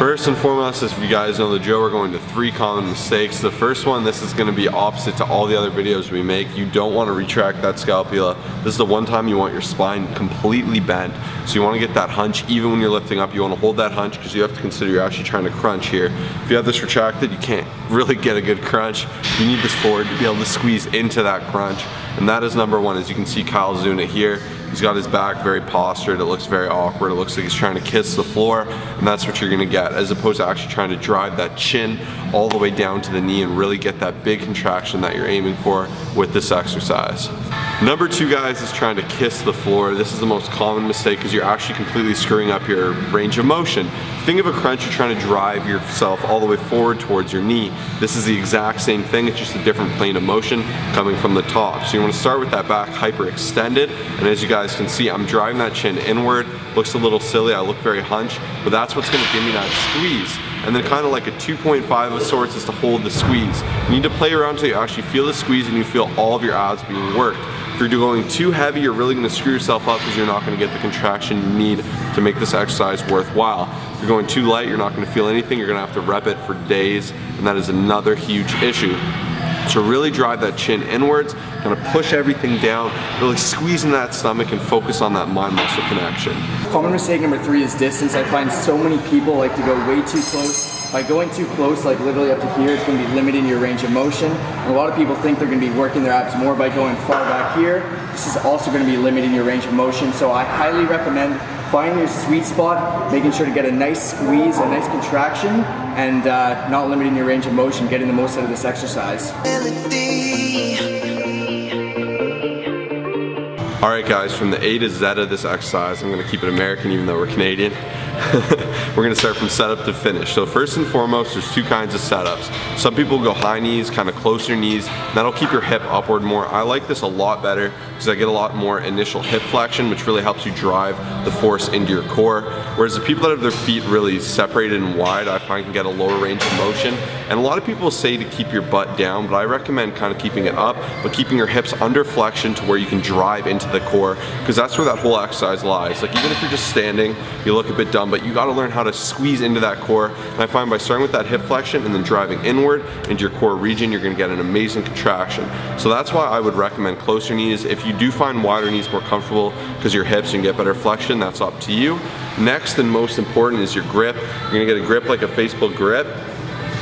First and foremost, if you guys know the drill, we're going to 3 common mistakes. The first one, this is gonna be opposite to all the other videos we make. You don't wanna retract that scapula. This is the one time you want your spine completely bent. So you wanna get that hunch even when you're lifting up. You wanna hold that hunch because you have to consider you're actually trying to crunch here. If you have this retracted, you can't really get a good crunch. You need this forward to be able to squeeze into that crunch. And that is number one. As you can see, Kyle's doing it here. He's got his back very postured. It looks very awkward. It looks like he's trying to kiss the floor, and that's what you're gonna get, as opposed to actually trying to drive that chin all the way down to the knee and really get that big contraction that you're aiming for with this exercise. Number 2, guys, is trying to kiss the floor. This is the most common mistake because you're actually completely screwing up your range of motion. Think of a crunch, you're trying to drive yourself all the way forward towards your knee. This is the exact same thing, it's just a different plane of motion coming from the top. So you wanna start with that back hyperextended, and as you guys can see, I'm driving that chin inward. Looks a little silly, I look very hunched, but that's what's gonna give me that squeeze. And then kind of like a 2.5 of sorts is to hold the squeeze. You need to play around until you actually feel the squeeze and you feel all of your abs being worked. If you're going too heavy, you're really gonna screw yourself up because you're not gonna get the contraction you need to make this exercise worthwhile. If you're going too light, you're not gonna feel anything. You're gonna have to rep it for days, and that is another huge issue. So really drive that chin inwards, kind of push everything down, really squeeze in that stomach and focus on that mind-muscle connection. Common mistake number 3 is distance. I find so many people like to go way too close. By going too close, like literally up to here, it's gonna be limiting your range of motion. And a lot of people think they're gonna be working their abs more by going far back here. This is also gonna be limiting your range of motion. So I highly recommend finding your sweet spot, making sure to get a nice squeeze, a nice contraction, and not limiting your range of motion, getting the most out of this exercise. All right, guys, from the A to Z of this exercise, I'm gonna keep it American even though we're Canadian. We're gonna start from setup to finish. So first and foremost, there's 2 kinds of setups. Some people go high knees, kind of closer knees. That'll keep your hip upward more. I like this a lot better because I get a lot more initial hip flexion, which really helps you drive the force into your core. Whereas the people that have their feet really separated and wide, I find can get a lower range of motion. And a lot of people say to keep your butt down, but I recommend kind of keeping it up, but keeping your hips under flexion to where you can drive into the core, because that's where that whole exercise lies. Like even if you're just standing, you look a bit dumb, but you gotta learn how to squeeze into that core. And I find by starting with that hip flexion and then driving inward into your core region, you're gonna get an amazing contraction. So that's why I would recommend closer knees. If you do find wider knees more comfortable because your hips, you can get better flexion, that's up to you. Next and most important is your grip. You're gonna get a grip like a Facebook grip.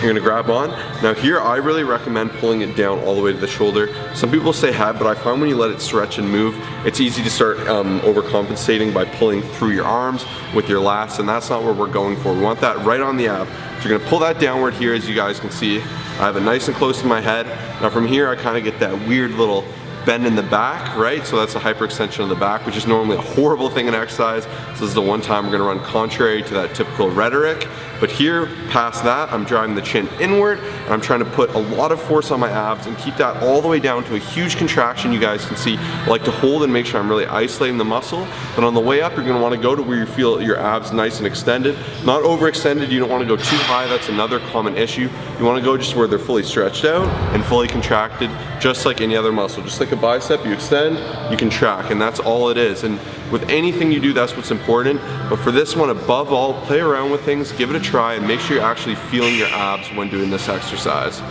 You're gonna grab on. Now here, I really recommend pulling it down all the way to the shoulder. Some people say head, but I find when you let it stretch and move, it's easy to start overcompensating by pulling through your arms with your lats, and that's not what we're going for. We want that right on the ab. So you're gonna pull that downward here, as you guys can see. I have it nice and close to my head. Now from here, I kind of get that weird little bend in the back, right? So that's a hyperextension of the back, which is normally a horrible thing in exercise. So this is the one time we're gonna run contrary to that typical rhetoric. But here, past that, I'm driving the chin inward, and I'm trying to put a lot of force on my abs and keep that all the way down to a huge contraction. You guys can see, I like to hold and make sure I'm really isolating the muscle. But on the way up, you're gonna wanna go to where you feel your abs nice and extended. Not overextended, you don't wanna go too high, that's another common issue. You wanna go just where they're fully stretched out and fully contracted, just like any other muscle. Just like a bicep, you extend, you contract, and that's all it is. And with anything you do, that's what's important. But for this one, above all, play around with things, give it a try, and make sure you're actually feeling your abs when doing this exercise.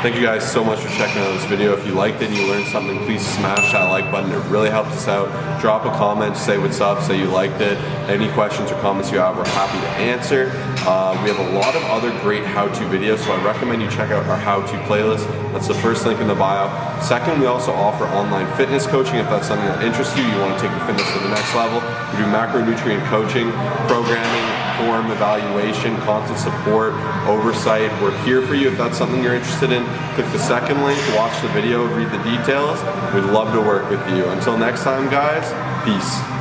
Thank you guys so much for checking out this video. If you liked it and you learned something, please smash that like button. It really helps us out. Drop a comment, say what's up, say you liked it. Any questions or comments you have, we're happy to answer. We have a lot of other great how-to videos, so I recommend you check out our how-to playlist. That's the first link in the bio. Second, we also offer online fitness coaching. If that's something that interests you, you want to take your fitness to the next level. We do macronutrient coaching, programming, form evaluation, constant support, oversight. We're here for you if that's something you're interested in. Click the second link, watch the video, read the details. We'd love to work with you. Until next time, guys, peace.